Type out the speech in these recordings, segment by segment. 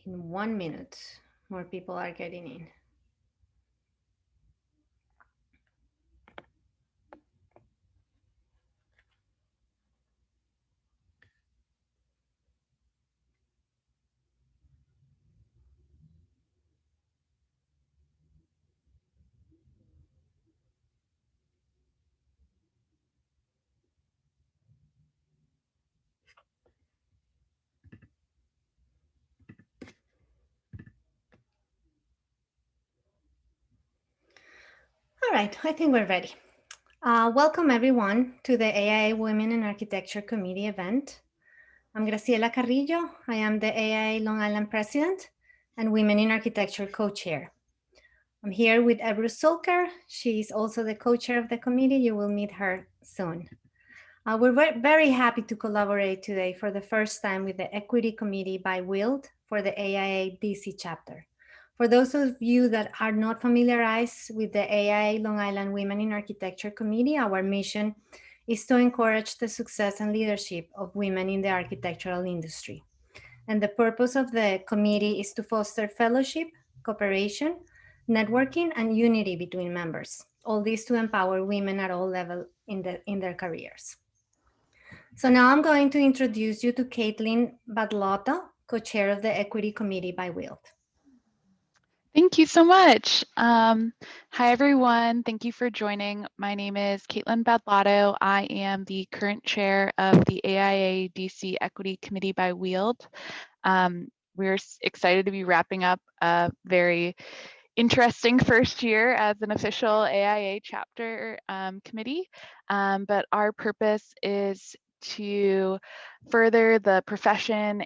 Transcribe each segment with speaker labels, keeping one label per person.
Speaker 1: In 1 minute, more people are getting in. All right, I think we're ready. Welcome everyone to the AIA Women in Architecture Committee event. I'm Graciela Carrillo. I am the AIA Long Island President and Women in Architecture Co-Chair. I'm here with Ebru Sulker. She's also the co-chair of the committee. You will meet her soon. We're very happy to collaborate today for the first time with the Equity Committee by WILD for the AIA DC chapter. For those of you that are not familiarized with the AIA Long Island Women in Architecture Committee, our mission is to encourage the success and leadership of women in the architectural industry. And the purpose of the committee is to foster fellowship, cooperation, networking, and unity between members. All this to empower women at all levels in their careers. So now I'm going to introduce you to Caitlin Badlotto, co-chair of the Equity Committee by WILD.
Speaker 2: Thank you so much. Hi, everyone. Thank you for joining. My name is Caitlin Badlotto. I am the current chair of the AIA DC Equity Committee by WILD. We're excited to be wrapping up a very interesting first year as an official AIA chapter committee, but our purpose is to further the profession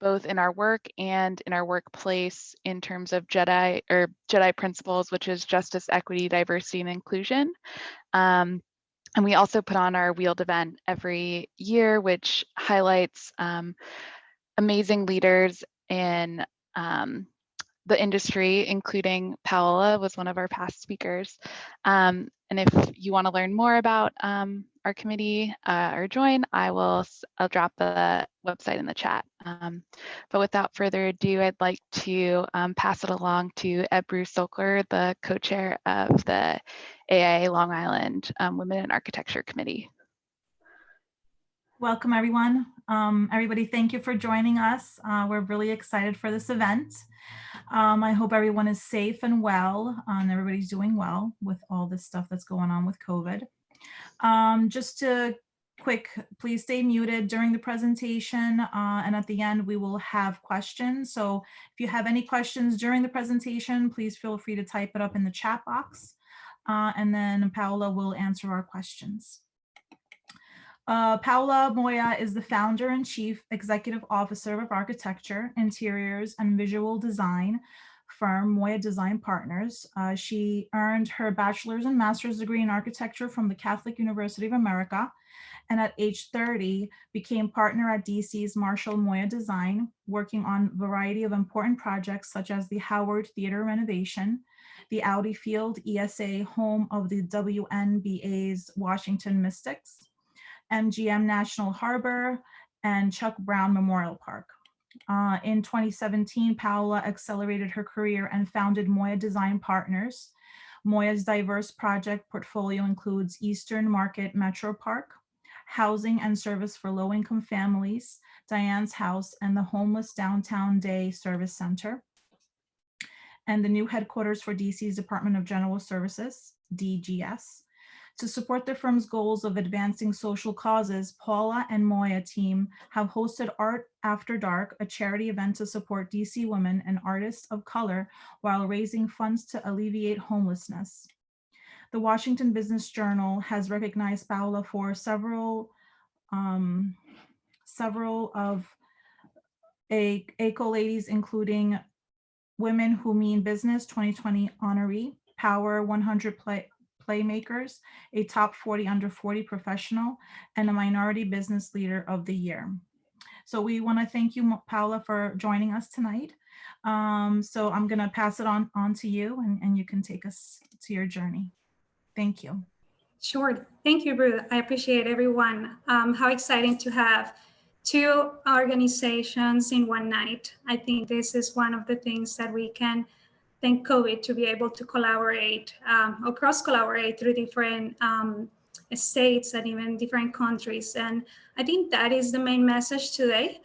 Speaker 2: both in our work and in our workplace in terms of JEDI principles, which is justice, equity, diversity, and inclusion. And we also put on our WILD event every year, which highlights amazing leaders in the industry, including Paola was one of our past speakers. And if you want to learn more about our committee or join, I'll drop the website in the chat. But without further ado, I'd like to pass it along to Ebru Sulker, the co-chair of the AIA Long Island Women in Architecture Committee.
Speaker 3: Welcome, everyone. Everybody, thank you for joining us. We're really excited for this event. I hope everyone is safe and well, and everybody's doing well with all this stuff that's going on with COVID. Just a quick, please stay muted during the presentation, and at the end we will have questions. So if you have any questions during the presentation, please feel free to type it up in the chat box, and then Paola will answer our questions. Paola Moya is the founder and chief executive officer of architecture, interiors, and visual design firm Moya Design Partners. She earned her bachelor's and master's degree in architecture from the Catholic University of America, and at age 30 became partner at DC's Marshall Moya Design, working on a variety of important projects such as the Howard Theater renovation, the Audi Field ESA, home of the WNBA's Washington Mystics, MGM National Harbor, and Chuck Brown Memorial Park. In 2017, Paola accelerated her career and founded Moya Design Partners. Moya's diverse project portfolio includes Eastern Market Metro Park, housing and service for low-income families, Diane's House, and the Homeless Downtown Day Service Center, and the new headquarters for DC's Department of General Services, DGS. To support the firm's goals of advancing social causes, Paola and Moya team have hosted Art After Dark, a charity event to support DC women and artists of color while raising funds to alleviate homelessness. The Washington Business Journal has recognized Paola for several of ACO ladies, including Women Who Mean Business 2020 honoree, Power 100 Playmakers, a top 40 under 40 professional, and a minority business leader of the year. So we want to thank you, Paola, for joining us tonight. So I'm going to pass it on to you, and you can take us to your journey. Thank you.
Speaker 4: Sure. Thank you, Ruth. I appreciate everyone. How exciting to have two organizations in one night. I think this is one of the things that we can thank COVID to be able to collaborate or cross collaborate through different states and even different countries. And I think that is the main message today,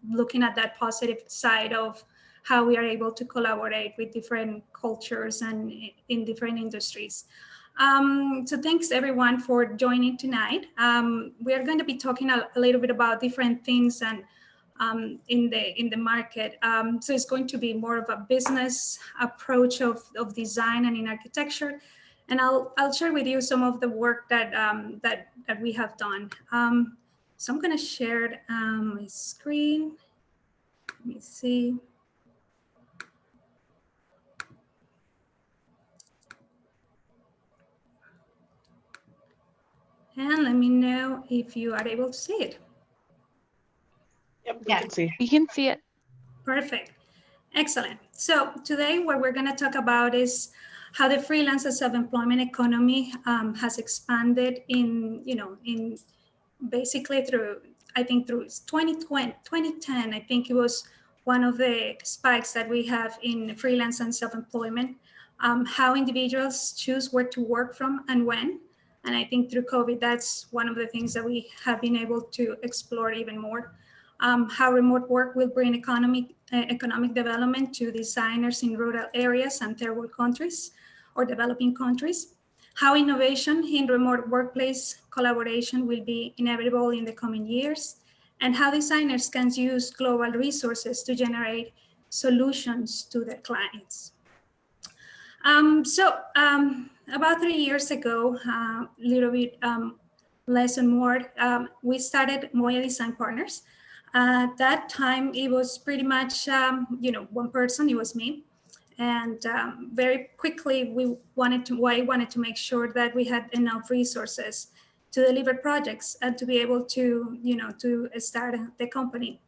Speaker 4: looking at that positive side of how we are able to collaborate with different cultures and in different industries. So thanks everyone for joining tonight. We are going to be talking a little bit about different things and in the market. So it's going to be more of a business approach of design and in architecture. And I'll share with you some of the work that that we have done. So I'm going to share my screen. Let me see. And let me know if you are able to see it.
Speaker 5: Yep, we can see.
Speaker 2: We can see it.
Speaker 4: Perfect. Excellent. So today what we're going to talk about is how the freelance and self-employment economy has expanded in basically through, I think through 2010, I think it was one of the spikes that we have in freelance and self-employment, how individuals choose where to work from and when. And I think through COVID, that's one of the things that we have been able to explore even more. How remote work will bring economic development to designers in rural areas and third world countries or developing countries. How innovation in remote workplace collaboration will be inevitable in the coming years, and how designers can use global resources to generate solutions to their clients. About 3 years ago, a little bit less and more, we started Moya Design Partners. At that time, it was pretty much, one person, it was me. And very quickly, I wanted to make sure that we had enough resources to deliver projects and to be able to, to start the company.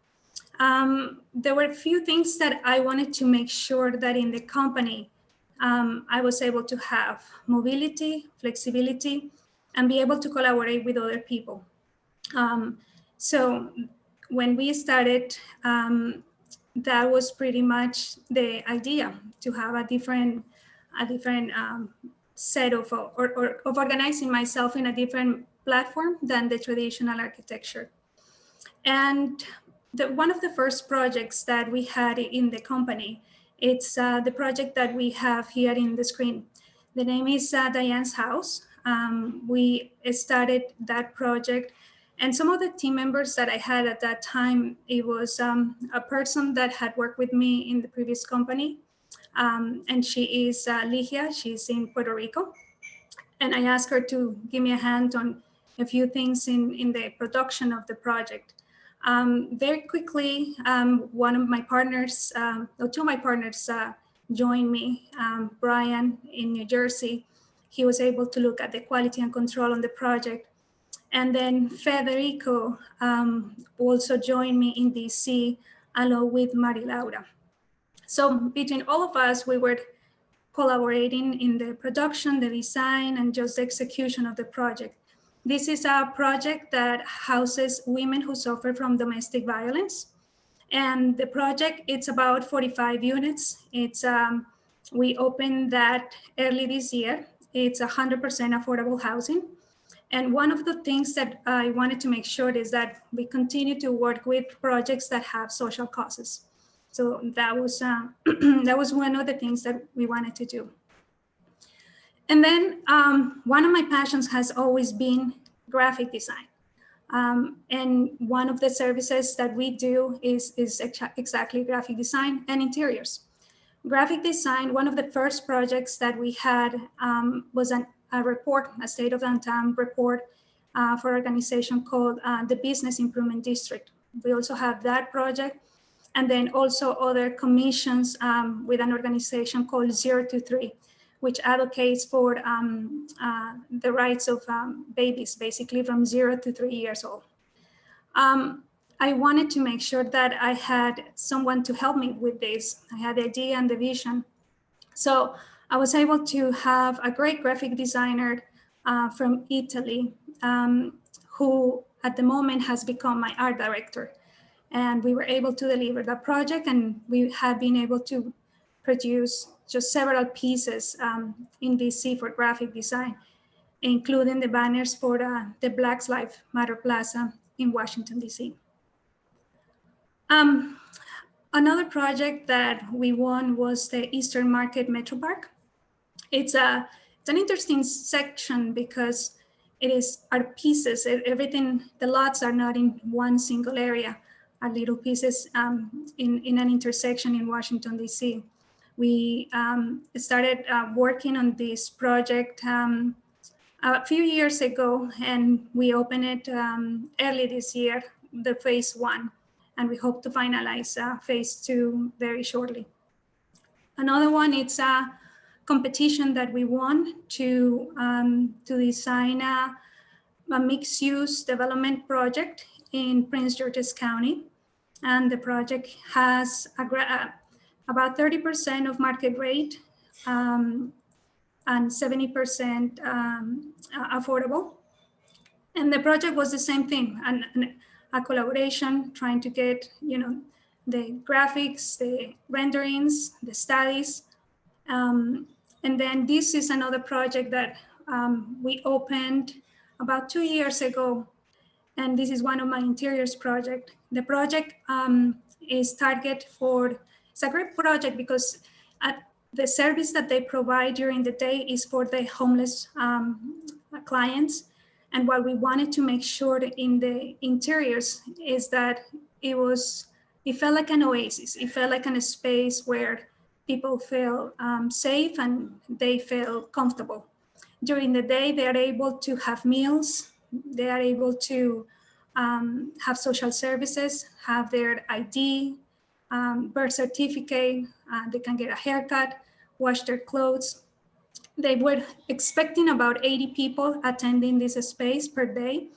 Speaker 4: There were a few things that I wanted to make sure that in the company, I was able to have mobility, flexibility, and be able to collaborate with other people. So when we started, that was pretty much the idea, to have a different set of organizing myself in a different platform than the traditional architecture. And one of the first projects that we had in the company, it's the project that we have here in the screen. The name is Diane's House. We started that project, and some of the team members that I had at that time, it was a person that had worked with me in the previous company, and she is Ligia. She's in Puerto Rico, and I asked her to give me a hand on a few things in the production of the project. Very quickly, one of my partners, or two of my partners joined me, Brian in New Jersey. He was able to look at the quality and control on the project. And then Federico also joined me in DC, along with Mari Laura. So between all of us, we were collaborating in the production, the design, and just the execution of the project. This is a project that houses women who suffer from domestic violence. And the project, it's about 45 units. It's we opened that early this year. It's 100% affordable housing. And one of the things that I wanted to make sure is that we continue to work with projects that have social causes. So that was that was one of the things that we wanted to do. And then one of my passions has always been graphic design. And one of the services that we do is exactly graphic design and interiors. Graphic design, one of the first projects that we had was a report, a state of the town report for an organization called the Business Improvement District. We also have that project. And then also other commissions with an organization called 0 to 3, which advocates for the rights of babies, basically from 0 to 3 years old. I wanted to make sure that I had someone to help me with this. I had the idea and the vision. So I was able to have a great graphic designer from Italy who at the moment has become my art director. And we were able to deliver the project, and we have been able to produce just several pieces in DC for graphic design, including the banners for the Black Lives Matter Plaza in Washington, DC. Another project that we won was the Eastern Market Metro Park. It's an interesting section because it is our pieces, everything, the lots are not in one single area, are little pieces in an intersection in Washington, DC. We started working on this project a few years ago, and we opened it early this year, the phase 1, and we hope to finalize phase 2 very shortly. Another one, it's a competition that we won to design a mixed-use development project in Prince George's County. And the project has about 30% of market rate and 70% affordable. And the project was the same thing, a collaboration trying to get, the graphics, the renderings, the studies. And then this is another project that we opened about 2 years ago. And this is one of my interiors project. The project is target for, it's a great project because the service that they provide during the day is for the homeless clients. And what we wanted to make sure in the interiors is that it felt like an oasis. It felt like a space where people feel safe and they feel comfortable. During the day, they are able to have meals. They are able to have social services, have their ID, birth certificate. They can get a haircut, wash their clothes. They were expecting about 80 people attending this space per day,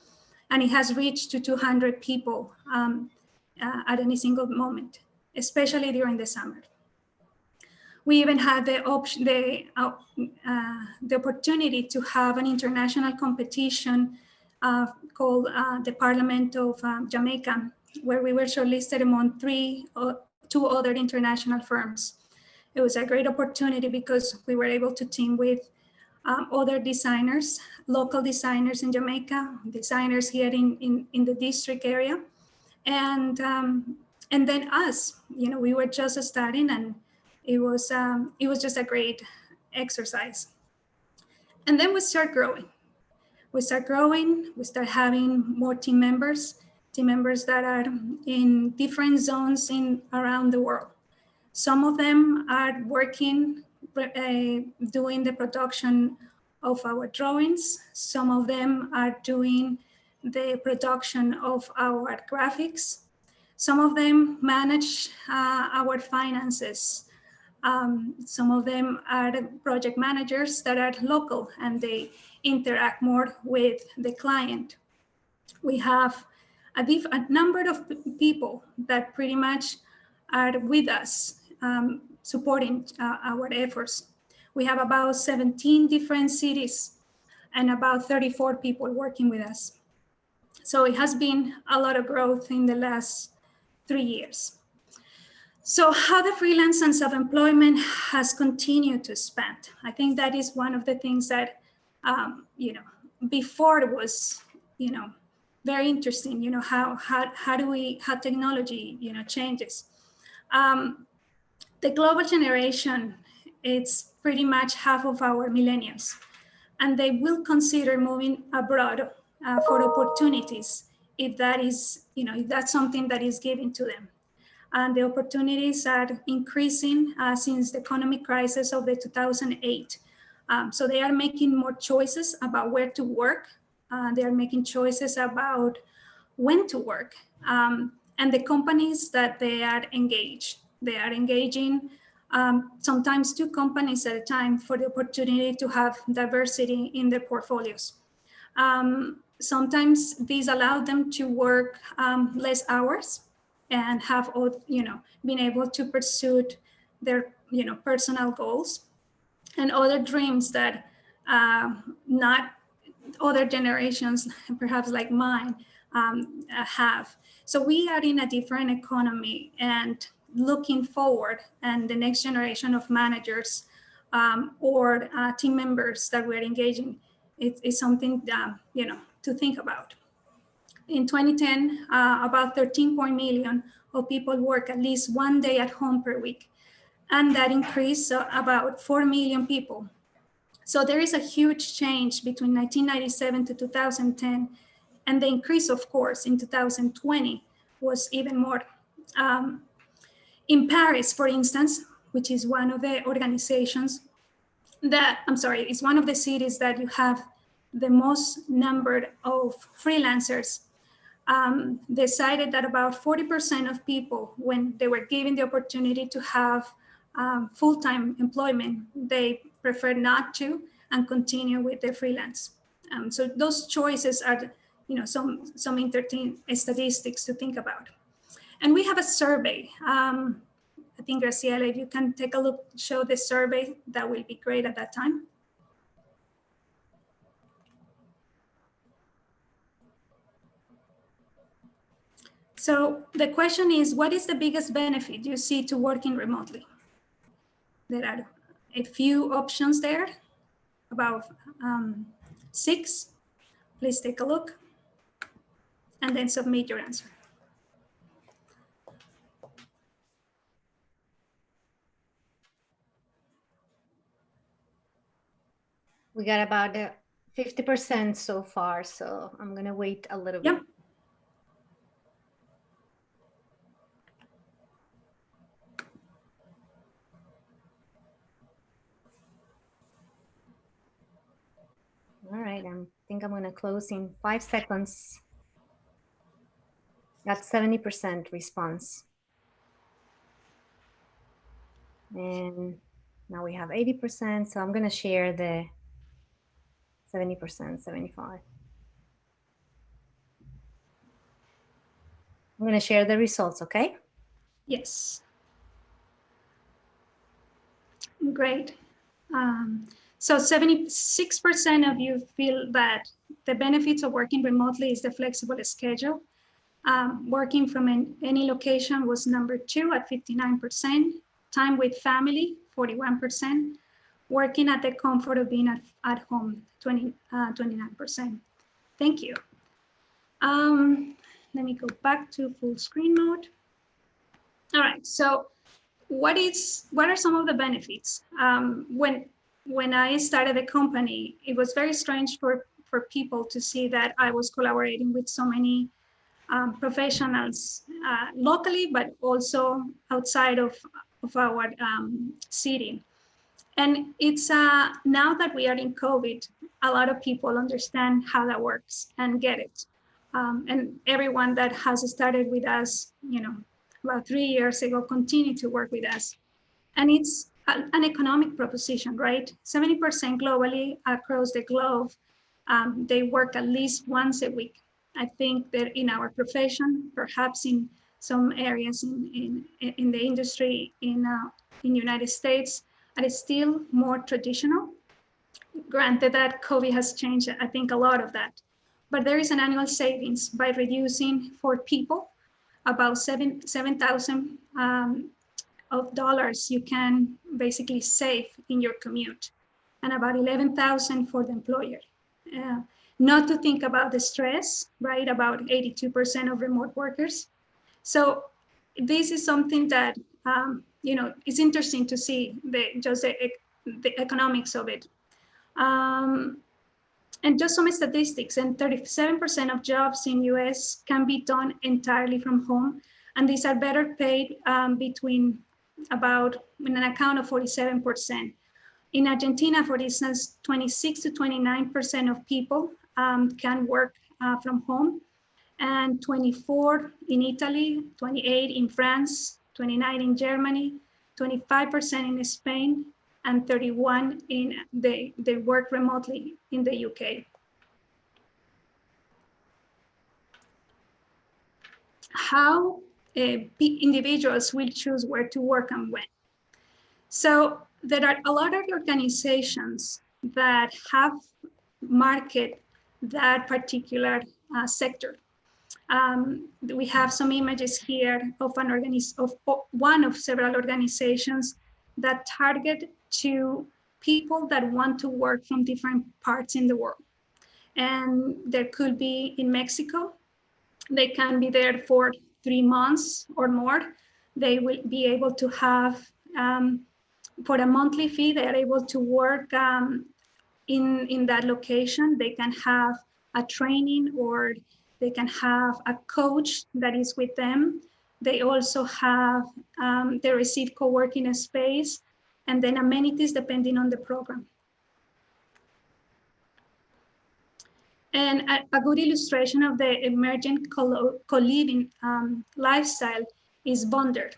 Speaker 4: and it has reached to 200 people at any single moment, especially during the summer. We even had the opportunity to have an international competition called the Parliament of Jamaica, where we were shortlisted among two other international firms. It was a great opportunity because we were able to team with other designers, local designers in Jamaica, designers here in the district area, and then us. We were just starting, and it was just a great exercise. And then we start growing. We start having more team members that are in different zones around the world. Some of them are working, doing the production of our drawings. Some of them are doing the production of our graphics. Some of them manage our finances. Some of them are project managers that are local and they interact more with the client. We have a number of people that pretty much are with us, supporting our efforts. We have about 17 different cities and about 34 people working with us. So it has been a lot of growth in the last 3 years. So how the freelance and self-employment has continued to expand. I think that is one of the things that, before it was, very interesting, how technology, changes. The global generation, it's pretty much half of our millennials, and they will consider moving abroad for opportunities if that is, if that's something that is given to them. And the opportunities are increasing since the economic crisis of the 2008. So they are making more choices about where to work. They are making choices about when to work. And the companies that they are engaged. They are engaging sometimes 2 companies at a time for the opportunity to have diversity in their portfolios. Sometimes these allow them to work less hours and have, been able to pursue their, personal goals and other dreams that not other generations, perhaps like mine, have. So we are in a different economy, and looking forward, and the next generation of managers or team members that we're engaging, it's something to think about. In 2010, about 13 million of people work at least one day at home per week, and that increased about 4 million people. So there is a huge change between 1997 to 2010, and the increase, of course, in 2020 was even more. In Paris, for instance, which is one of the organizations that, it's one of the cities that you have the most number of freelancers, decided that about 40% of people, when they were given the opportunity to have full-time employment, they preferred not to and continue with their freelance. So those choices are, some interesting statistics to think about. And we have a survey. I think, Graciela, if you can take a look, show the survey, that will be great at that time. So the question is, what is the biggest benefit you see to working remotely? There are a few options there, about 6. Please take a look and then submit your answer.
Speaker 1: We got about 50% so far, so I'm gonna wait a little bit. All right, I think I'm gonna close in 5 seconds. That's 70% response. And now we have 80%, so I'm gonna share the 70%, 75. I'm gonna share the results, okay?
Speaker 4: Yes. Great. So 76% of you feel that the benefits of working remotely is the flexible schedule. Working from any location was number 2 at 59%. Time with family, 41%. Working at the comfort of being at home, 29%. Thank you. Let me go back to full screen mode. All right, so what are some of the benefits? When I started the company, it was very strange for people to see that I was collaborating with so many professionals locally, but also outside of our city. And it's now that we are in COVID, a lot of people understand how that works and get it. And everyone that has started with us, about 3 years ago, continue to work with us. And it's an economic proposition, right? 70% globally across the globe, they work at least once a week. I think that in our profession, perhaps in some areas in the industry in United States, are still more traditional. Granted that COVID has changed, I think, a lot of that. But there is an annual savings by reducing for people about $7,000 of dollars you can basically save in your commute, and about 11,000 for the employer. Not to think about the stress, right? About 82% of remote workers. So this is something that it's interesting to see the economics of it. And just some statistics, and 37% of jobs in US can be done entirely from home. And these are better paid between about, in an account of 47%. In Argentina, for instance, 26 to 29% of people can work from home, and 24 in Italy, 28 in France, 29 in Germany, 25% in Spain, and 31 in they work remotely in the UK. How individuals will choose where to work and when. So there are a lot of organizations that have market that particular sector. We have some images here of one of several organizations that target to people that want to work from different parts in the world. And there could be in Mexico, they can be there for 3 months or more. They will be able to have, for a monthly fee, they are able to work in that location. They can have a training, or they can have a coach that is with them. They also have, they receive co-working space, and then amenities depending on the program. And a good illustration of the emergent co-living lifestyle is Bonder,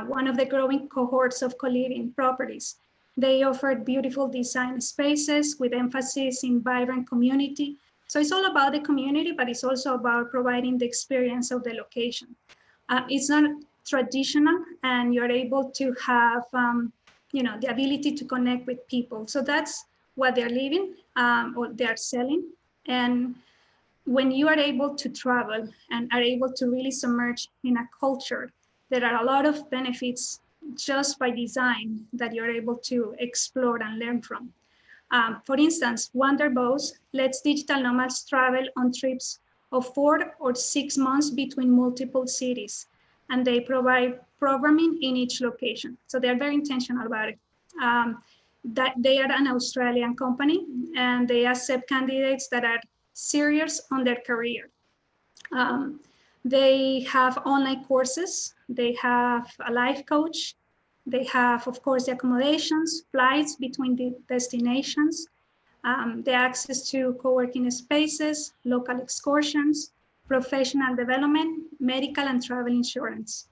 Speaker 4: one of the growing cohorts of co-living properties. They offered beautiful design spaces with emphasis in vibrant community. So it's all about the community, but it's also about providing the experience of the location. It's not traditional, and you're able to have the ability to connect with people. So that's what they're living or they're selling. And when you are able to travel and are able to really submerge in a culture, there are a lot of benefits just by design that you're able to explore and learn from. For instance, Wanderbows lets digital nomads travel on trips of 4 or 6 months between multiple cities, and they provide programming in each location. So they're very intentional about it. That they are an Australian company, and they accept candidates that are serious on their career. They have online courses, they have a life coach, they have, of course, the accommodations, flights between the destinations, the access to co-working spaces, local excursions, professional development, medical and travel insurance.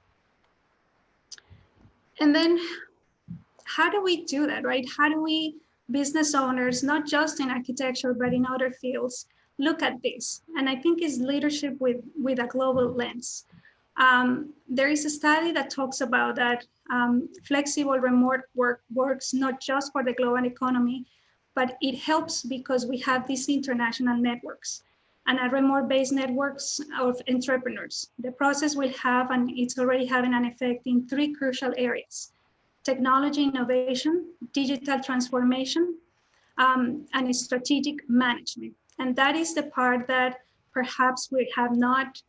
Speaker 4: And then how do we do that, right? How do we, business owners, not just in architecture, but in other fields, look at this? And I think it's leadership with a global lens. There is a study that talks about that flexible remote work works not just for the global economy, but it helps because we have these international networks and a remote-based networks of entrepreneurs. The process will have, and it's already having an effect in 3 crucial areas: technology innovation, digital transformation, and strategic management. And that is the part that perhaps we have not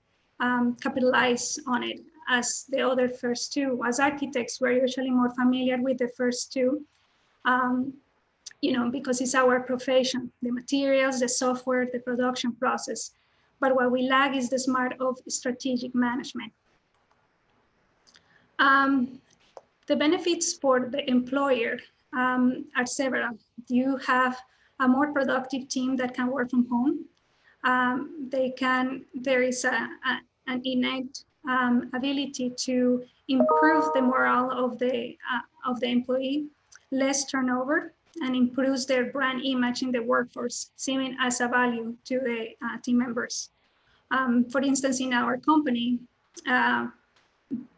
Speaker 4: capitalized on it as the other first 2. As architects, we're usually more familiar with the first 2, because it's our profession, the materials, the software, the production process. But what we lack is the smart of strategic management. The benefits for the employer are several. You have a more productive team that can work from home. There is an innate ability to improve the morale of the employee, less turnover, and improves their brand image in the workforce, seen as a value to the team members. For instance, in our company,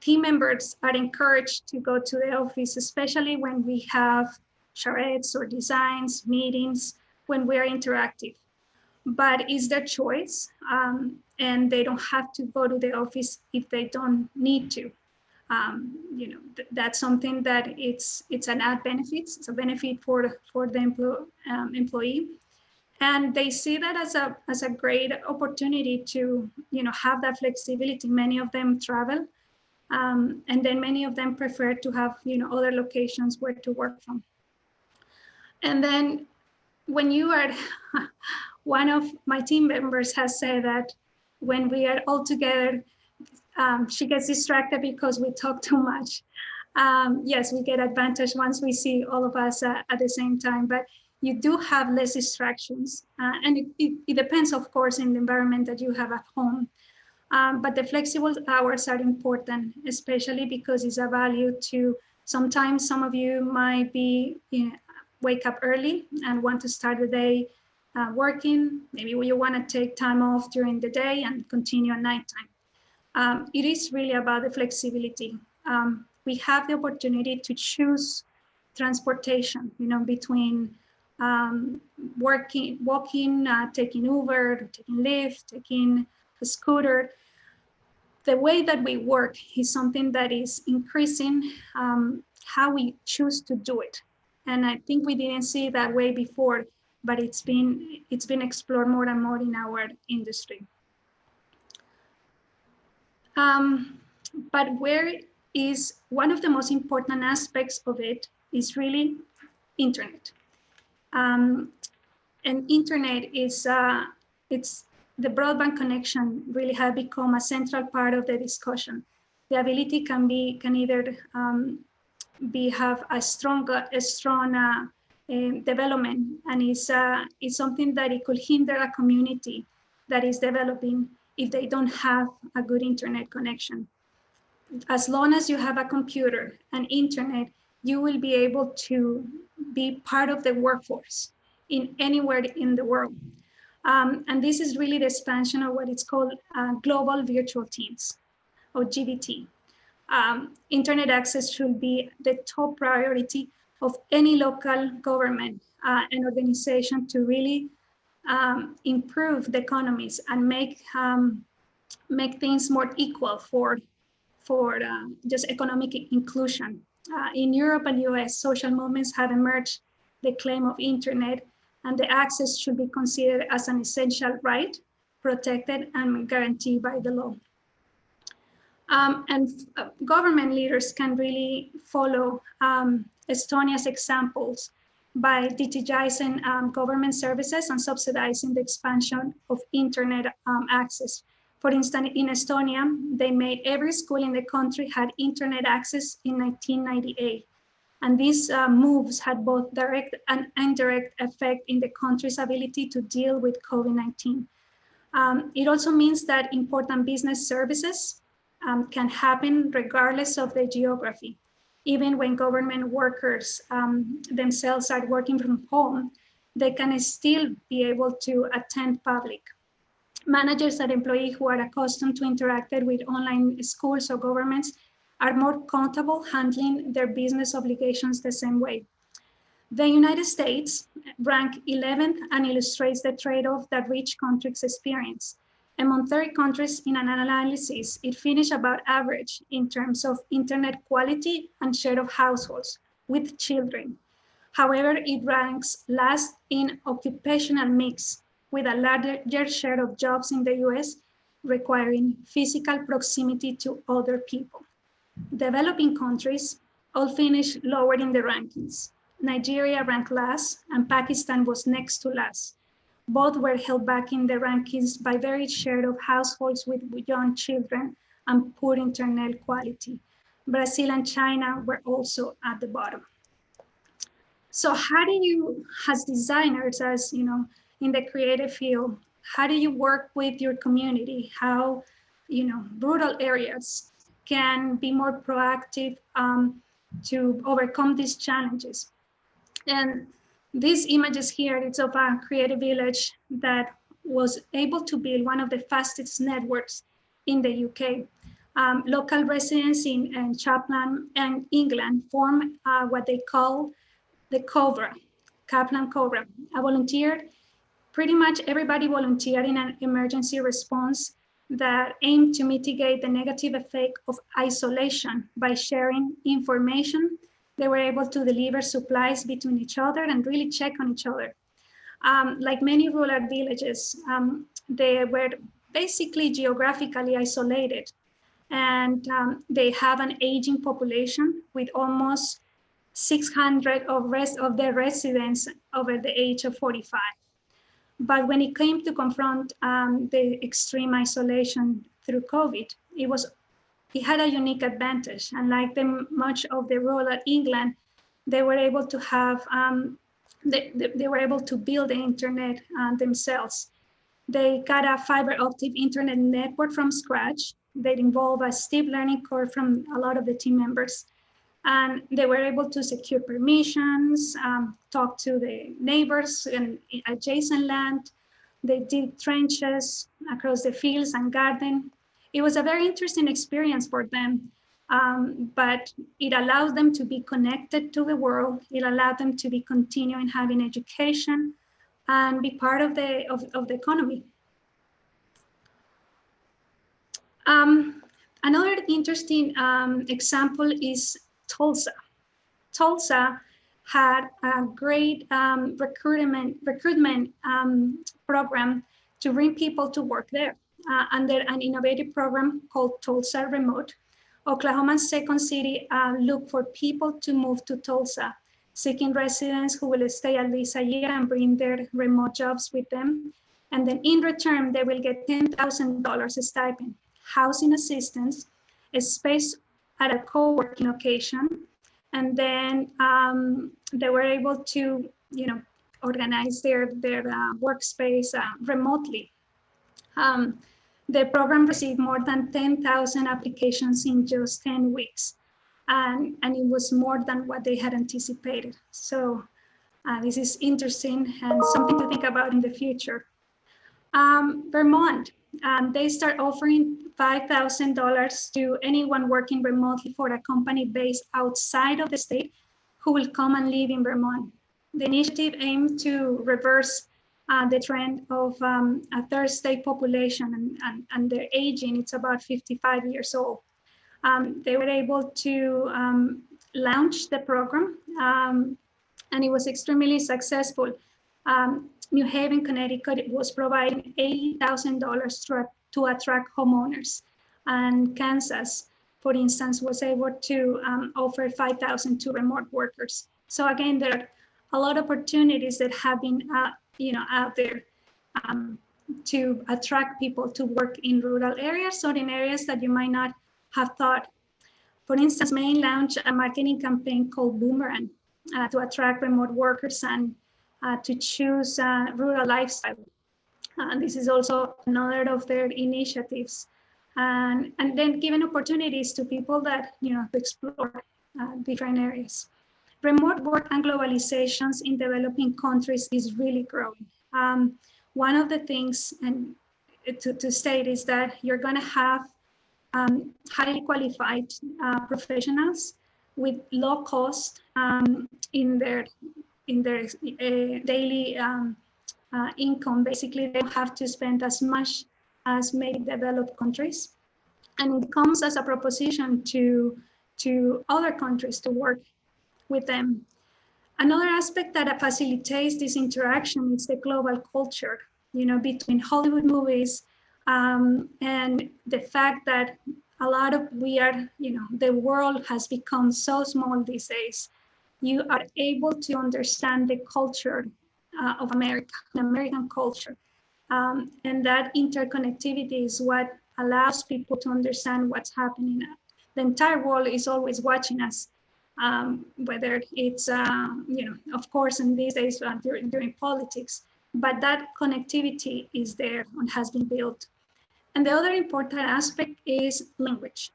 Speaker 4: team members are encouraged to go to the office, especially when we have charrettes or designs, meetings, when we are interactive. But it's their choice, and they don't have to go to the office if they don't need to. That's something that it's an add benefit. It's a benefit for the employee, and they see that as a great opportunity to have that flexibility. Many of them travel. And then many of them prefer to have other locations where to work from. And then when you are, one of my team members has said that when we are all together, she gets distracted because we talk too much. Yes, we get advantage once we see all of us at the same time, but you do have less distractions. And it depends, of course, in the environment that you have at home. But the flexible hours are important, especially because it's a value to, sometimes some of you might be, wake up early and want to start the day working. Maybe you want to take time off during the day and continue at nighttime. It is really about the flexibility. We have the opportunity to choose transportation, between walking, taking Uber, taking Lyft, taking a scooter. the way that we work is something that is increasing how we choose to do it. And I think we didn't see it that way before, but it's been explored more and more in our industry. But where is one of the most important aspects of it is really internet. And internet is, it's the broadband connection really has become a central part of the discussion. The ability can either have a strong development, and is something that it could hinder a community that is developing if they don't have a good internet connection. As long as you have a computer and internet, you will be able to be part of the workforce in anywhere in the world. And this is really the expansion of what is called global virtual teams, or GVT. Internet access should be the top priority of any local government and organization to really improve the economies and make things more equal for just economic inclusion. In Europe and US, social movements have emerged the claim of internet, and the access should be considered as an essential right, protected and guaranteed by the law. Government leaders can really follow Estonia's examples by digitizing government services and subsidizing the expansion of internet access. For instance, in Estonia, they made every school in the country had internet access in 1998. And these moves had both direct and indirect effect in the country's ability to deal with COVID-19. It also means that important business services can happen regardless of the geography. Even when government workers themselves are working from home, they can still be able to attend public. Managers and employees who are accustomed to interact with online schools or governments are more comfortable handling their business obligations the same way. The United States ranked 11th and illustrates the trade-off that rich countries experience. Among 30 countries in an analysis, it finished about average in terms of internet quality and share of households with children. However, it ranks last in occupational mix, with a larger share of jobs in the US requiring physical proximity to other people. Developing countries all finished lower in the rankings. Nigeria ranked last, and Pakistan was next to last. Both were held back in the rankings by very share of households with young children and poor internet quality. Brazil and China were also at the bottom. So how do you, as designers, as you know, in the creative field, how do you work with your community? How, rural areas can be more proactive to overcome these challenges? And these images here, it's of a creative village that was able to build one of the fastest networks in the UK. Local residents in Chatham and England form what they call the Cobra, Kaplan Cobra. I volunteered, pretty much everybody volunteered in an emergency response that aimed to mitigate the negative effect of isolation by sharing information. They were able to deliver supplies between each other and really check on each other. Like many rural villages, they were basically geographically isolated, and they have an aging population with almost 600 of their residents over the age of 45. But when it came to confront the extreme isolation through COVID, it had a unique advantage. And like much of the rural England, they were able to have, they were able to build the internet themselves. They got a fiber optic internet network from scratch. That involved a steep learning curve from a lot of the team members. And they were able to secure permissions, talk to the neighbors in adjacent land. They did trenches across the fields and garden. It was a very interesting experience for them, but it allowed them to be connected to the world. It allowed them to be continuing having education and be part of the economy. interesting example is Tulsa. Tulsa had a great recruitment program to bring people to work there under an innovative program called Tulsa Remote. Oklahoma's second city looked for people to move to Tulsa, seeking residents who will stay at least a year and bring their remote jobs with them. And then in return, they will get $10,000 stipend, housing assistance, a space at a co-working location, and then they were able to, organize their workspace remotely. The program received more than 10,000 applications in just 10 weeks, and it was more than what they had anticipated. So this is interesting and something to think about in the future. Vermont, they start offering $5,000 to anyone working remotely for a company based outside of the state who will come and live in Vermont. The initiative aimed to reverse the trend of a third state population and their aging. It's about 55 years old. They were able to launch the program, and it was extremely successful. New Haven, Connecticut was providing $80,000 to attract homeowners. And Kansas, for instance, was able to offer $5,000 to remote workers. So again, there are a lot of opportunities that have been out there to attract people to work in rural areas or in areas that you might not have thought. For instance, Maine launched a marketing campaign called Boomerang to attract remote workers and to choose rural lifestyle. This is also another of their initiatives. And then giving opportunities to people that, to explore different areas. Remote work and globalizations in developing countries is really growing. One of the things and to state is that you're gonna have highly qualified professionals with low cost in their daily income. Basically, they don't have to spend as much as maybe developed countries. And it comes as a proposition to other countries to work with them. Another aspect that facilitates this interaction is the global culture, between Hollywood movies and the fact that a lot of the world has become so small these days. You are able to understand the culture of America, the American culture. And that interconnectivity is what allows people to understand what's happening. The entire world is always watching us, whether it's, of course, in these days during politics, but that connectivity is there and has been built. And the other important aspect is language.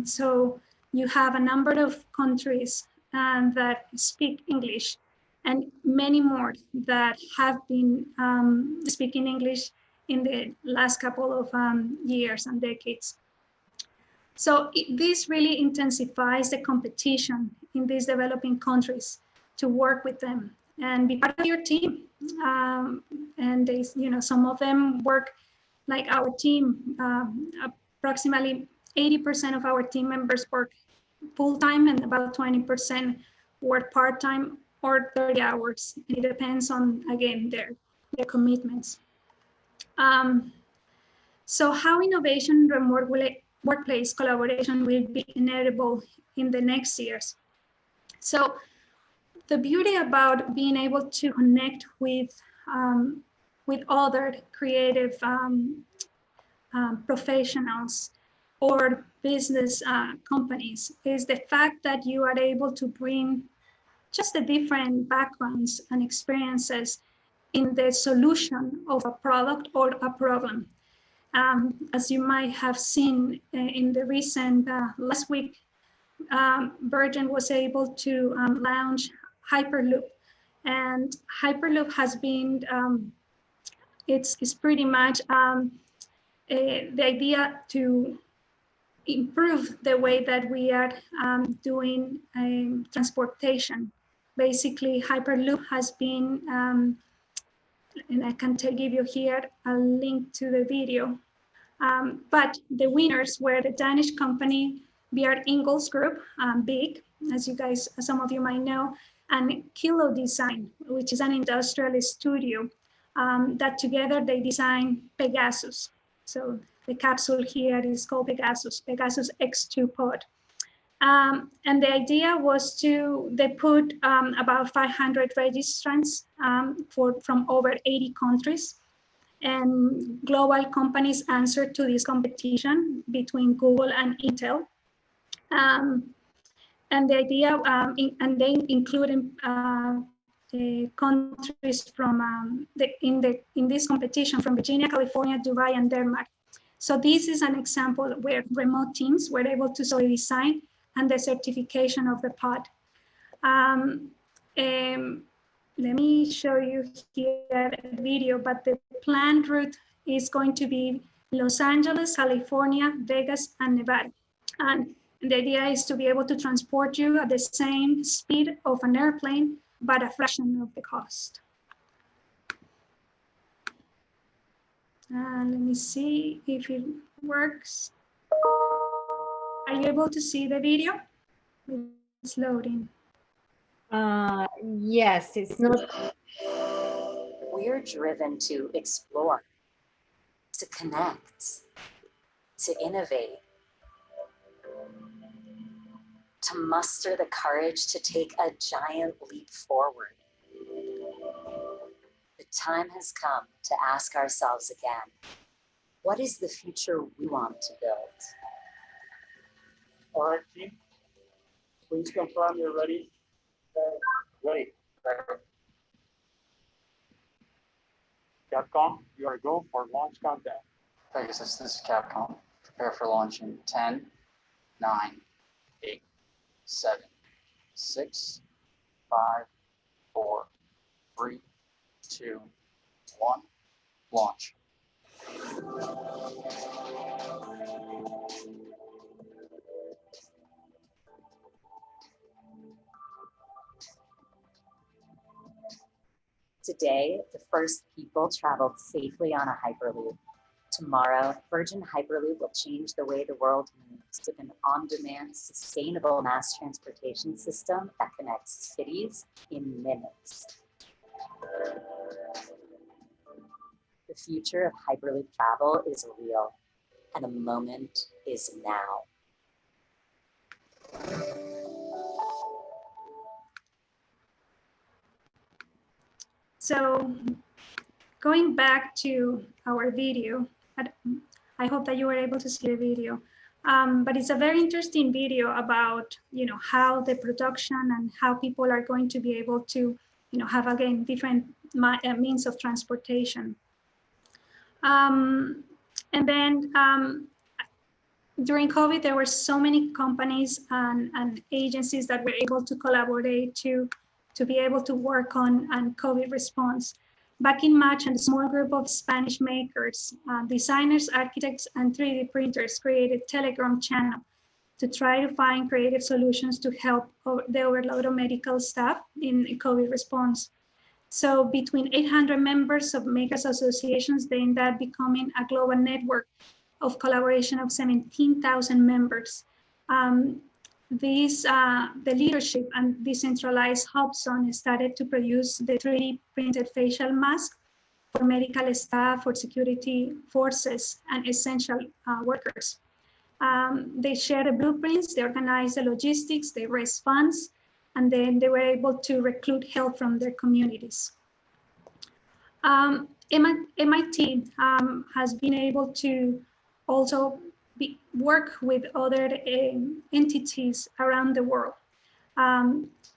Speaker 4: So you have a number of countries that speak English, and many more that have been speaking English in the last couple of years and decades. So this really intensifies the competition in these developing countries to work with them and be part of your team. And they, some of them work like our team. Approximately 80% of our team members work full-time and about 20% work part-time or 30 hours. It depends on, again, their commitments. So how innovation and remote workplace collaboration will be inevitable in the next years. So the beauty about being able to connect with other creative professionals or business companies is the fact that you are able to bring just the different backgrounds and experiences in the solution of a product or a problem. As you might have seen in the recent last week, Virgin was able to launch Hyperloop, and Hyperloop has been it's pretty much the idea to improve the way that we are doing transportation. Basically, Hyperloop has been, and I can give you here a link to the video. But the winners were the Danish company Bjørn Ingels Group, big, as you guys, some of you might know, and Kilo Design, which is an industrial studio that together they design Pegasus. So the capsule here is called Pegasus X2 pod. And the idea was they put about 500 registrants from over 80 countries, and global companies answered to this competition between Google and Intel. And the idea, and they included countries from in this competition from Virginia, California, Dubai, and Denmark. So this is an example where remote teams were able to design and the certification of the pod. Let me show you here a video, but the planned route is going to be Los Angeles, California, Vegas, and Nevada. And the idea is to be able to transport you at the same speed of an airplane, but a fraction of the cost. Let me see if it works. Are you able to see the video? It's loading.
Speaker 1: Yes, it's not.
Speaker 5: We're driven to explore, to connect, to innovate, to muster the courage to take a giant leap forward. The time has come to ask ourselves again, what is the future we want to build?
Speaker 6: All right, team, please confirm you're ready. Ready. Capcom, you are go for launch countdown.
Speaker 7: Pegasus, this is Capcom. Prepare for launch in 10, 9, 8, 7, 6, 5, 4, 3, 2, 1, launch.
Speaker 5: Today, the first people traveled safely on a Hyperloop. Tomorrow, Virgin Hyperloop will change the way the world moves with an on-demand, sustainable mass transportation system that connects cities in minutes. The future of Hyperloop travel is real, and the moment is now.
Speaker 4: So going back to our video, I hope that you were able to see the video, but it's a very interesting video about, how the production and how people are going to be able to, have, again, different means of transportation. And then during COVID, there were so many companies and agencies that were able to collaborate to be able to work on COVID response. Back in March, a small group of Spanish makers, designers, architects, and 3D printers created a Telegram channel to try to find creative solutions to help the overload of medical staff in COVID response. So between 800 members of makers associations, they ended up becoming a global network of collaboration of 17,000 members. The leadership and decentralized hub zone started to produce the 3D printed facial mask for medical staff, for security forces, and essential workers. They shared the blueprints, they organized the logistics, they raised funds, and then they were able to recruit help from their communities. MIT has been able to also work with other entities around the world.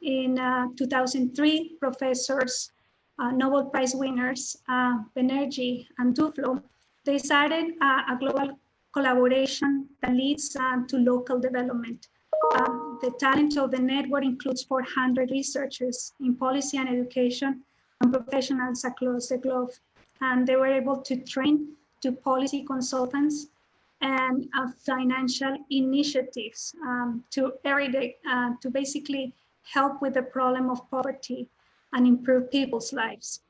Speaker 4: In 2003, professors, Nobel Prize winners, Banerjee and Duflo, they started a global collaboration that leads to local development. The talent of the network includes 400 researchers in policy and education and professionals across the globe. And they were able to train to policy consultants and financial initiatives to basically help with the problem of poverty and improve people's lives.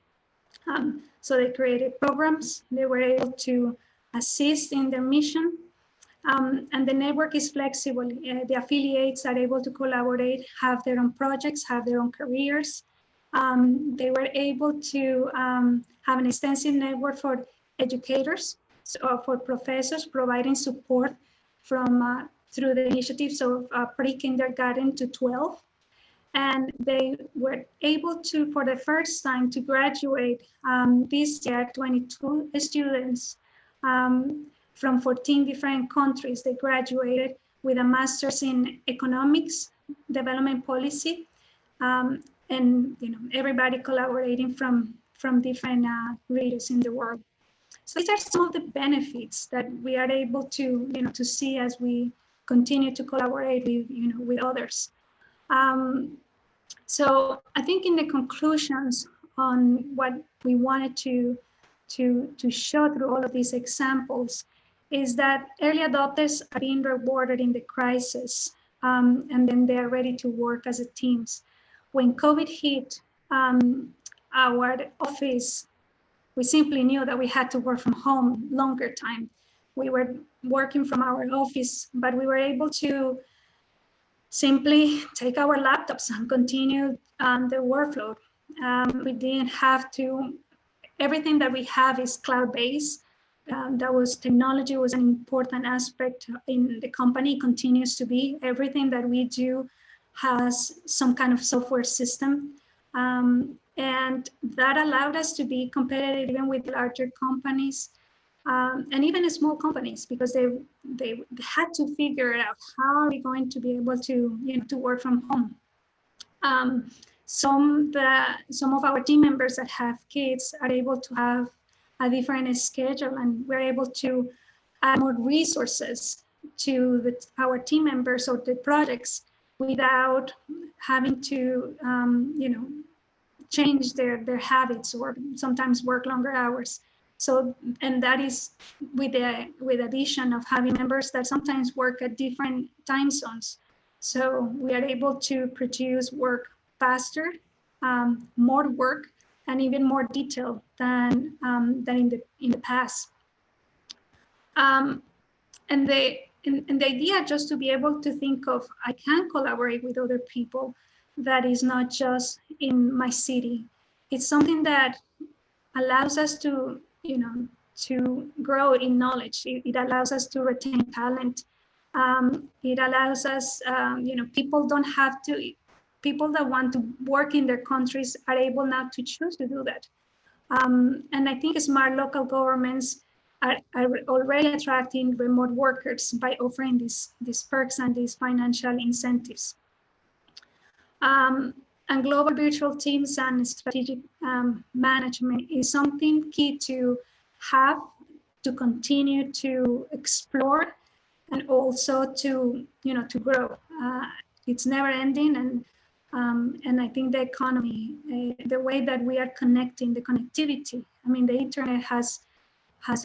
Speaker 4: So they created programs. They were able to assist in their mission. And the network is flexible. The affiliates are able to collaborate, have their own projects, have their own careers. They were able to have an extensive network for educators, so for professors, providing support from through the initiatives of pre-kindergarten to 12. And they were able to, for the first time, to graduate this year, 22 students from 14 different countries. They graduated with a master's in economics, development policy, and everybody collaborating from different regions in the world. So these are some of the benefits that we are able to to see as we continue to collaborate with with others. So I think in the conclusions on what we wanted to show through all of these examples is that early adopters are being rewarded in the crisis, and then they are ready to work as a teams. When COVID hit our office, we simply knew that we had to work from home longer time. We were working from our office, but we were able to simply take our laptops and continue the workload. We didn't have to, everything that we have is cloud-based. That was technology was an important aspect in the company, continues to be. Everything that we do has some kind of software system. And that allowed us to be competitive even with larger companies. And even small companies, because they had to figure out how are we going to be able to to work from home. Some of our team members that have kids are able to have a different schedule, and we're able to add more resources to our team members or the projects without having to change their habits or sometimes work longer hours. So, and that is with the addition of having members that sometimes work at different time zones. So we are able to produce work faster, more work, and even more detailed than in the past. And the idea just to be able to think of, I can collaborate with other people that is not just in my city. It's something that allows us to to grow in knowledge. It allows us to retain talent. It allows us, people don't have to, people that want to work in their countries are able now to choose to do that. And I think smart local governments are already attracting remote workers by offering these perks and these financial incentives. And global virtual teams and strategic management is something key to have, to continue to explore, and also to to grow. It's never ending, and I think the economy, the way that we are connecting, the connectivity. I mean, the internet has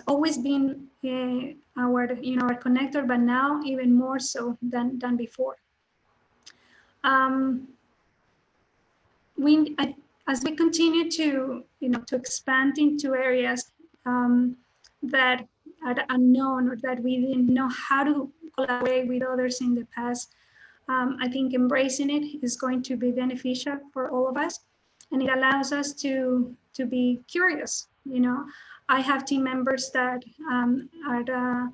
Speaker 4: always been our our connector, but now even more so than before. As we continue to to expand into areas that are unknown or that we didn't know how to collaborate with others in the past, I think embracing it is going to be beneficial for all of us, and it allows us to be curious. I have team members that are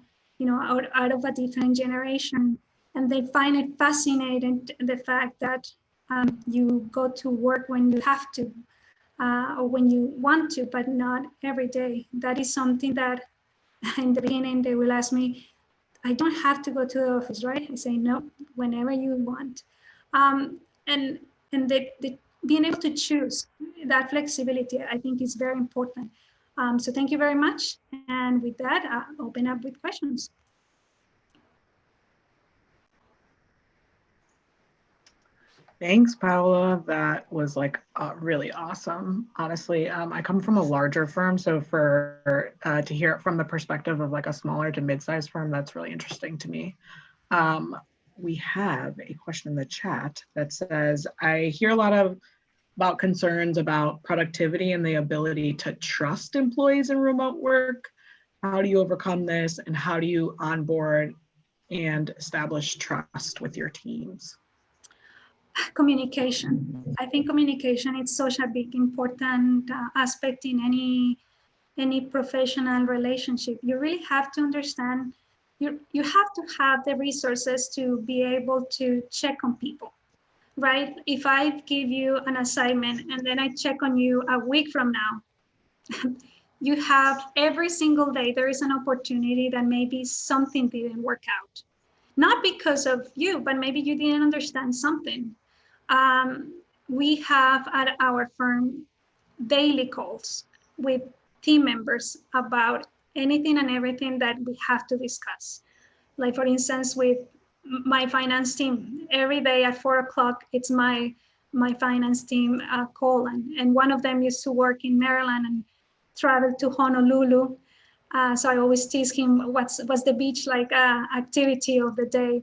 Speaker 4: out of a different generation, and they find it fascinating, the fact that you go to work when you have to, or when you want to, but not every day. That is something that in the beginning they will ask me, I don't have to go to the office, right? I say, no, whenever you want. And being able to choose that flexibility, I think is very important. So thank you very much. And with that, I'll open up with questions.
Speaker 8: Thanks, Paola. That was like really awesome. Honestly, I come from a larger firm, so for to hear it from the perspective of like a smaller to mid-sized firm, that's really interesting to me. We have a question in the chat that says, I hear a lot about concerns about productivity and the ability to trust employees in remote work. How do you overcome this, and how do you onboard and establish trust with your teams?
Speaker 4: Communication. I think communication is such a big important aspect in any professional relationship. You really have to understand, you have to have the resources to be able to check on people, right? If I give you an assignment and then I check on you a week from now, you have every single day, there is an opportunity that maybe something didn't work out. Not because of you, but maybe you didn't understand something. We have at our firm daily calls with team members about anything and everything that we have to discuss. Like for instance, with my finance team, every day at 4 o'clock, it's my finance team call. And one of them used to work in Maryland and travel to Honolulu. So I always tease him, what's the beach like activity of the day.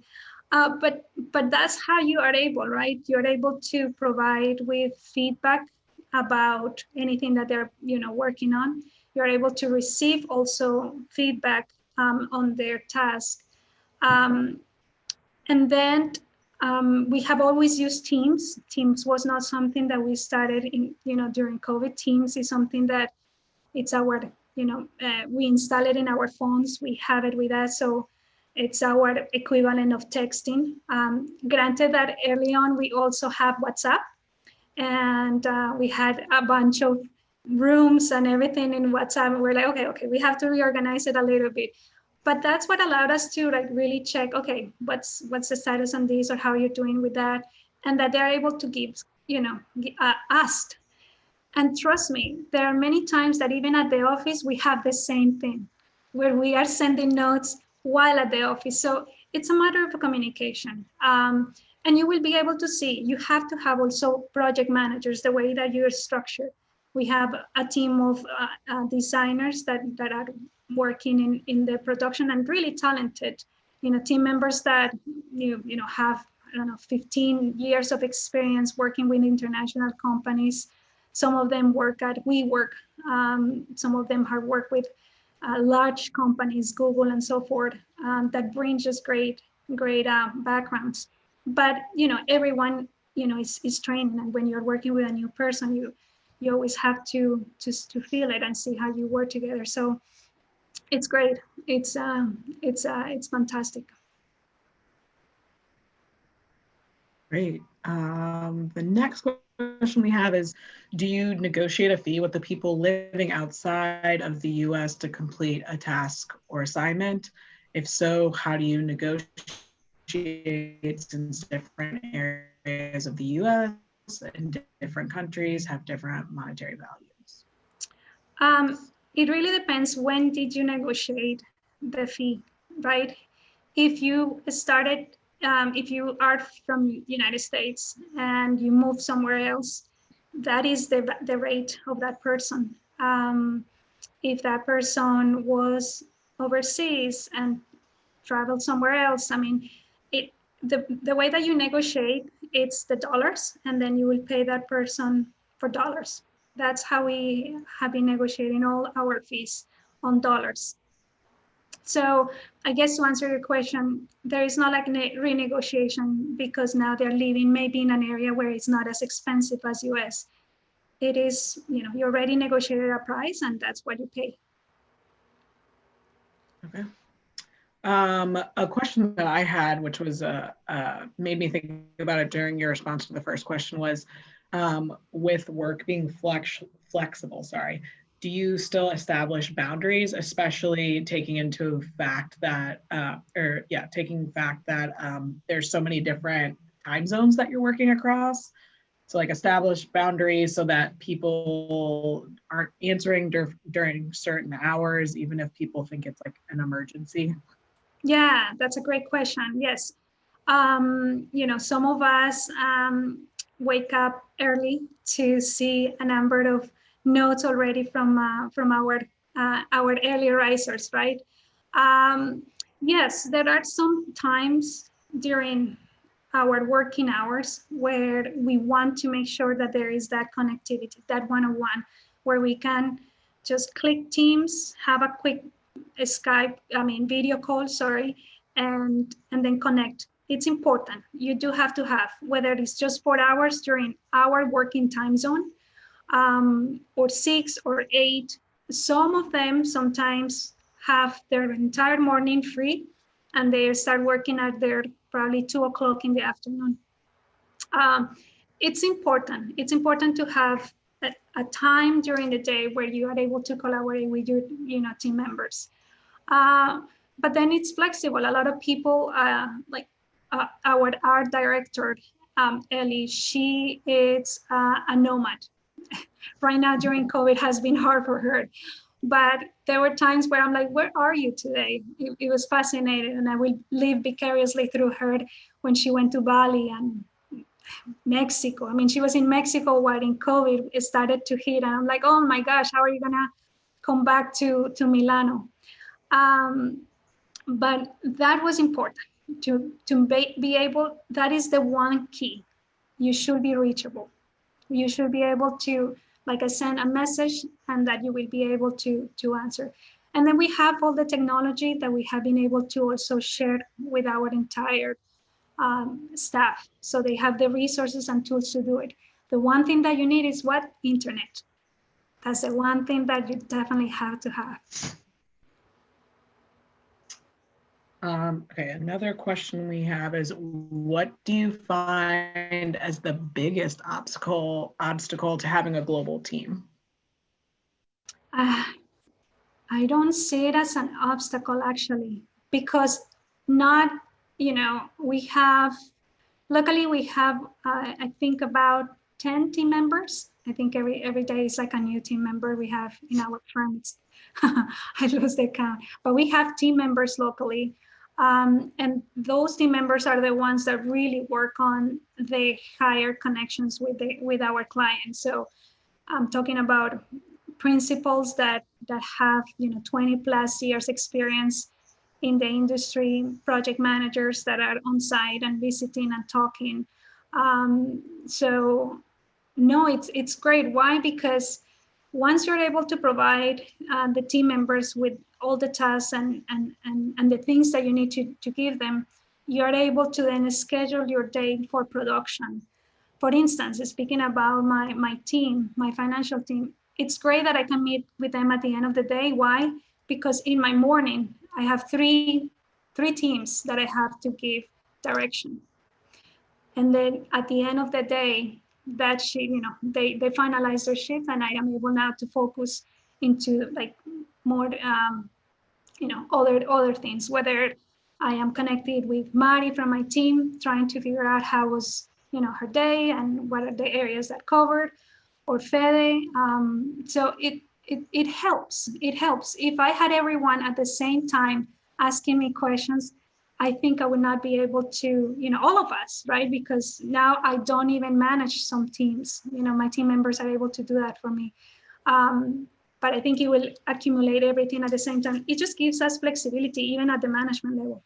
Speaker 4: But that's how you are able, right? You're able to provide with feedback about anything that they're working on. You're able to receive also feedback on their task. And then we have always used Teams. Teams was not something that we started in, during COVID. Teams is something that it's our, we install it in our phones. We have it with us. So it's our equivalent of texting. Granted that early on, we also have WhatsApp, and we had a bunch of rooms and everything in WhatsApp. And we're like, okay, we have to reorganize it a little bit. But that's what allowed us to like really check, okay, what's the status on this, or how you're doing with that, and that they're able to give, asked. And trust me, there are many times that even at the office, we have the same thing, where we are sending notes while at the office. So it's a matter of communication. And you will be able to see, you have to have also project managers, the way that you're structured. We have a team of designers that are working in the production, and really talented, team members that have, I don't know, 15 years of experience working with international companies. Some of them work at WeWork. Some of them have worked with large companies, Google and so forth, that bring just great backgrounds. But everyone is trained, and when you're working with a new person, you always have to feel it and see how you work together. So it's great. It's fantastic.
Speaker 8: Great. The next question we have is, do you negotiate a fee with the people living outside of the US to complete a task or assignment? If so, how do you negotiate, since different areas of the US and different countries have different monetary values?
Speaker 4: It really depends. When did you negotiate the fee, right? If you started, if you are from United States and you move somewhere else, that is the rate of that person. If that person was overseas and traveled somewhere else, I mean, the way that you negotiate, it's the dollars, and then you will pay that person for dollars. That's how we have been negotiating all our fees, on dollars. So I guess to answer your question, there is not like renegotiation because now they're living maybe in an area where it's not as expensive as US. It is, you already negotiated a price, and that's what you pay.
Speaker 8: Okay. A question that I had, which was made me think about it during your response to the first question, was with work being flexible, do you still establish boundaries, especially taking into fact that, there's so many different time zones that you're working across? So like establish boundaries so that people aren't answering during certain hours, even if people think it's like an emergency.
Speaker 4: Yeah, that's a great question. Yes. Some of us wake up early to see a number of notes already from our early risers, right? Yes, there are some times during our working hours where we want to make sure that there is that connectivity, that one-on-one, where we can just click Teams, have a quick Skype, video call, sorry, and then connect. It's important. You do have to have, whether it's just 4 hours during our working time zone, or 6 or 8. Some of them sometimes have their entire morning free, and they start working at their probably 2 o'clock in the afternoon. It's important. It's important to have a time during the day where you are able to collaborate with your team members. But then it's flexible. A lot of people, our art director, Ellie, she is a nomad. Right now during COVID has been hard for her. But there were times where I'm like, where are you today? It was fascinating. And I will live vicariously through her when she went to Bali and Mexico. She was in Mexico while in COVID it started to hit. And I'm like, oh my gosh, how are you gonna come back to Milano? But that was important to be able, that is the one key. You should be reachable. You should be able to, like I send a message and that you will be able to answer. And then we have all the technology that we have been able to also share with our entire staff. So they have the resources and tools to do it. The one thing that you need is what? Internet. That's the one thing that you definitely have to have.
Speaker 8: Okay, another question we have is, what do you find as the biggest obstacle to having a global team?
Speaker 4: I don't see it as an obstacle actually, because we have, luckily we have, I think about 10 team members. I think every day is like a new team member we have in our firms. I lose the count, but we have team members locally. And those team members are the ones that really work on the higher connections with our clients. So I'm talking about principals that have 20 plus years experience in the industry, project managers that are on site and visiting and talking. So no, it's great. Why? Because once you're able to provide the team members with all the tasks and the things that you need to give them, you're able to then schedule your day for production. For instance, speaking about my team, my financial team, it's great that I can meet with them at the end of the day. Why? Because in my morning, I have three teams that I have to give direction. And then at the end of the day, that shift, they finalize their shift, and I am able now to focus into like more, other things, whether I am connected with Mari from my team, trying to figure out how was, her day and what are the areas that covered, or Fede. So it helps. It helps. If I had everyone at the same time asking me questions, I think I would not be able to, all of us, right? Because now I don't even manage some teams. My team members are able to do that for me. But I think it will accumulate everything at the same time. It just gives us flexibility, even at the management level.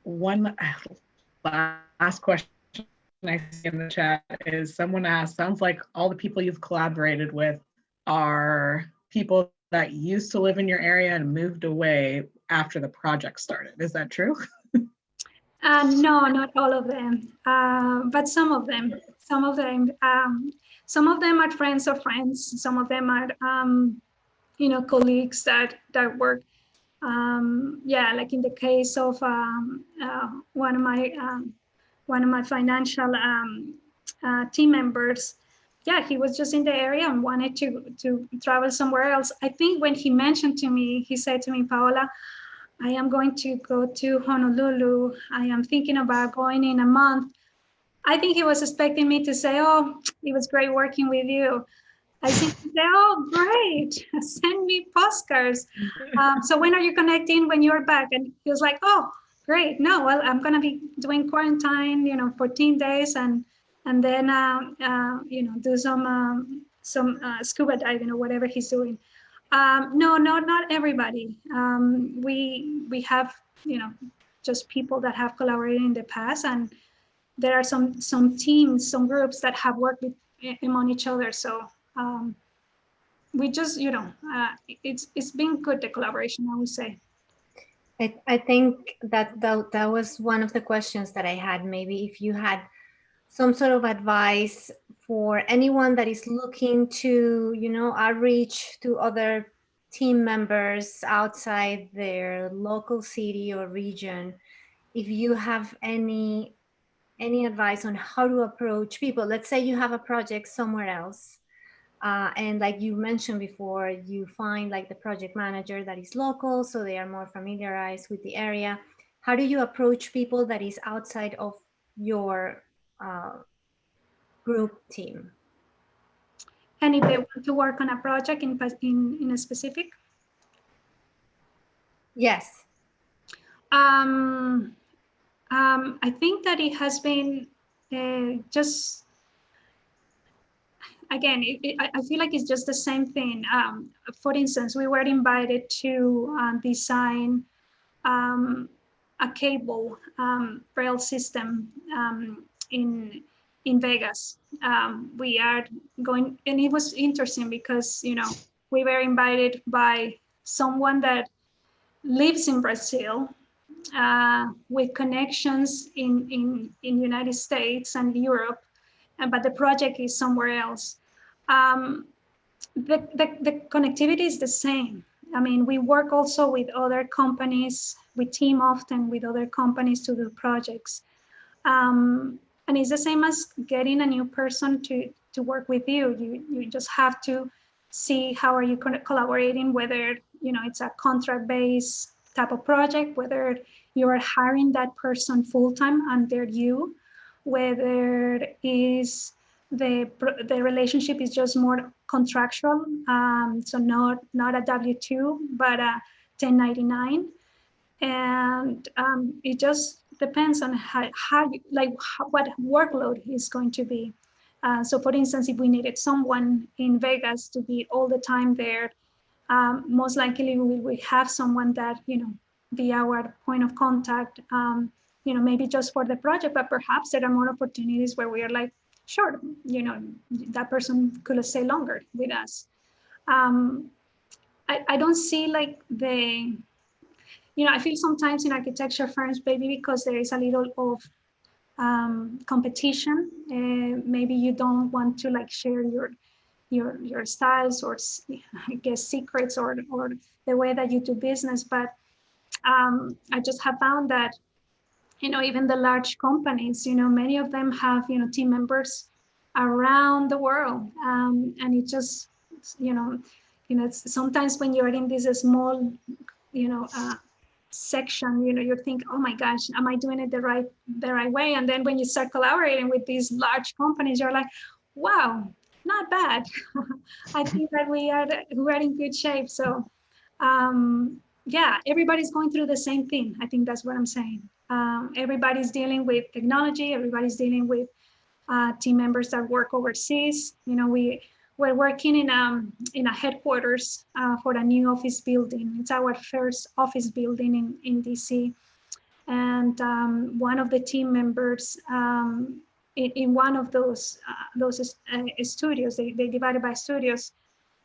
Speaker 8: One last question I see in the chat is, someone asked, sounds like all the people you've collaborated with are people that used to live in your area and moved away after the project started. Is that true?
Speaker 4: No, not all of them, but some of them. Some of them are friends of friends. Some of them are, colleagues that work. Like in the case of one of my financial team members. Yeah, he was just in the area and wanted to travel somewhere else. I think when he mentioned to me, he said to me, Paola, I am going to go to Honolulu. I am thinking about going in a month. I think he was expecting me to say, oh, it was great working with you. I think, oh, great, send me postcards. So when are you connecting when you're back? And he was like, oh, great. No, well, I'm going to be doing quarantine, 14 days and then, do some scuba diving or whatever he's doing. No, not everybody. We have, just people that have collaborated in the past, and there are some teams, some groups that have worked with, among each other. So we just, it's been good, the collaboration, I would say.
Speaker 1: I think that was one of the questions that I had. Maybe if you had some sort of advice for anyone that is looking to, outreach to other team members outside their local city or region, if you have any advice on how to approach people. Let's say you have a project somewhere else, and like you mentioned before, you find like the project manager that is local, so they are more familiarized with the area. How do you approach people that is outside of your group team?
Speaker 4: And if they want to work on a project in a specific?
Speaker 1: Yes.
Speaker 4: I think that it has been just, again, I feel like it's just the same thing. For instance, we were invited to design a cable rail system in Vegas. We are going, and it was interesting because, we were invited by someone that lives in Brazil, with connections in United States and Europe, but the project is somewhere else. The connectivity is the same. I mean, we work also with other companies. We team often with other companies to do projects. And it's the same as getting a new person to work with you. You just have to see how are you collaborating, whether it's a contract-based type of project, whether you're hiring that person full-time under you, whether is the relationship is just more contractual, so not a W-2 but a 1099, and it just depends on what workload is going to be. So for instance, if we needed someone in Vegas to be all the time there, most likely we have someone that be our point of contact, maybe just for the project, but perhaps there are more opportunities where we are like, sure, that person could stay longer with us. I don't see like I feel sometimes in architecture firms, maybe because there is a little of competition, maybe you don't want to like share your styles or I guess secrets or the way that you do business. But I just have found that even the large companies, many of them have team members around the world, and it just it's sometimes when you're in this small section, you think, oh my gosh, am I doing it the right way? And then when you start collaborating with these large companies, you're like, wow, not bad. I think that we're in good shape. So yeah, everybody's going through the same thing. I think that's what I'm saying. Everybody's dealing with technology. Everybody's dealing with team members that work overseas. We're working in a headquarters for a new office building. It's our first office building in DC. And one of the team members in one of those studios, they divided by studios.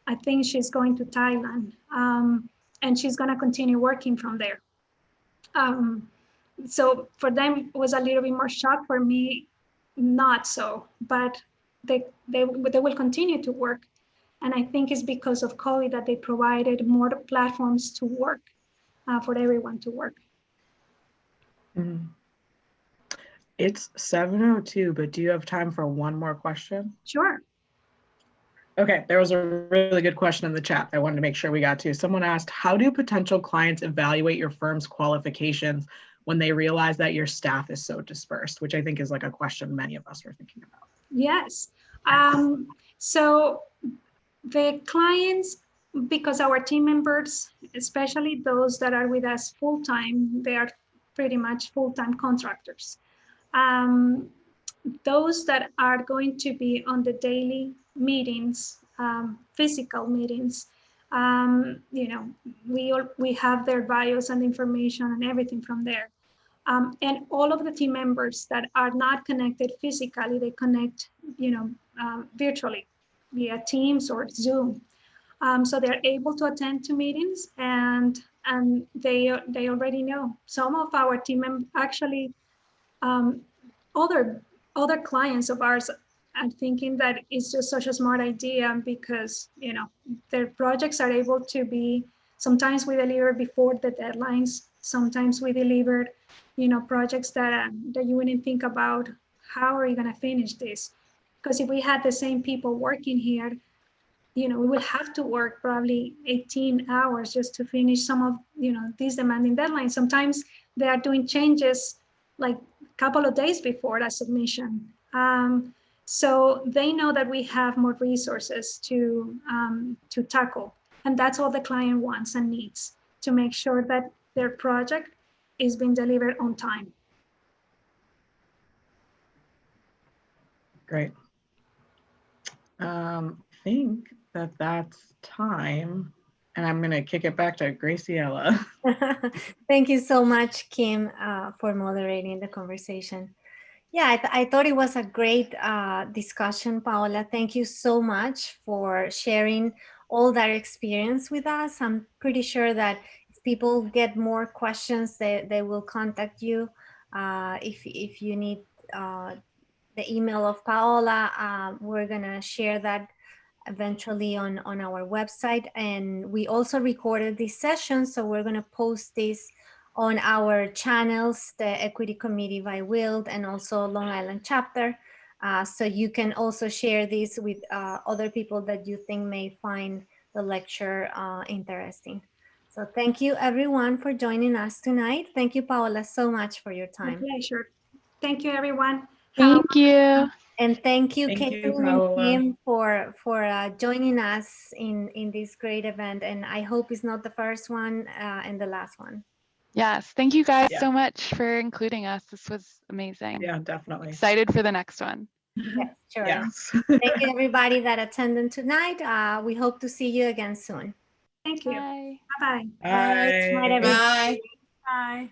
Speaker 4: I think she's going to Thailand, and she's going to continue working from there. So for them, it was a little bit more shock. For me, not so, but they will continue to work. And I think it's because of COVID that they provided more platforms to work, for everyone to work.
Speaker 8: Mm-hmm. It's 7:02, but do you have time for one more question?
Speaker 4: Sure.
Speaker 8: Okay, there was a really good question in the chat I wanted to make sure we got to. Someone asked, how do potential clients evaluate your firm's qualifications when they realize that your staff is so dispersed, which I think is like a question many of us are thinking about.
Speaker 4: Yes. So the clients, because our team members, especially those that are with us full-time, they are pretty much full-time contractors. Those that are going to be on the daily meetings, physical meetings, we have their bios and information and everything from there. And all of the team members that are not connected physically, they connect, virtually. via Teams or Zoom. So they're able to attend to meetings, and they already know. Some of our team members actually, other clients of ours are thinking that it's just such a smart idea because their projects are able to be. Sometimes we deliver before the deadlines. Sometimes we deliver, projects that you wouldn't think about. How are you going to finish this? Because if we had the same people working here, we will have to work probably 18 hours just to finish some of, these demanding deadlines. Sometimes they are doing changes like a couple of days before that submission. So they know that we have more resources to tackle. And that's all the client wants and needs, to make sure that their project is being delivered on time.
Speaker 8: Great. I think that's time, and I'm gonna kick it back to Graciela.
Speaker 1: Thank you so much, Kim, for moderating the conversation. Yeah, I thought it was a great discussion, Paola. Thank you so much for sharing all that experience with us. I'm pretty sure that if people get more questions, they will contact you. If you need the email of Paola, we're gonna share that eventually on our website. And we also recorded this session, so we're going to post this on our channels, the Equity Committee by WILD and also Long Island chapter. So you can also share this with other people that you think may find the lecture interesting. So thank you everyone for joining us tonight. Thank you, Paola, so much for your time.
Speaker 4: My pleasure. Thank you, everyone.
Speaker 2: Thank you.
Speaker 1: And thank you,
Speaker 8: Thank you,
Speaker 1: Caitlin and
Speaker 8: Paola.
Speaker 1: Kim, for joining us in this great event. And I hope it's not the first one and the last one.
Speaker 2: Yes, thank you guys
Speaker 8: Yeah.
Speaker 2: so much for including us. This was amazing.
Speaker 8: Yeah, definitely.
Speaker 2: Excited for the next one.
Speaker 1: Yes, sure.
Speaker 8: Yes.
Speaker 1: Thank you, everybody that attended tonight. We hope to see you again soon.
Speaker 4: Thank you.
Speaker 2: Bye.
Speaker 4: Bye-bye.
Speaker 8: Bye.
Speaker 1: Good night, everybody.
Speaker 3: Bye.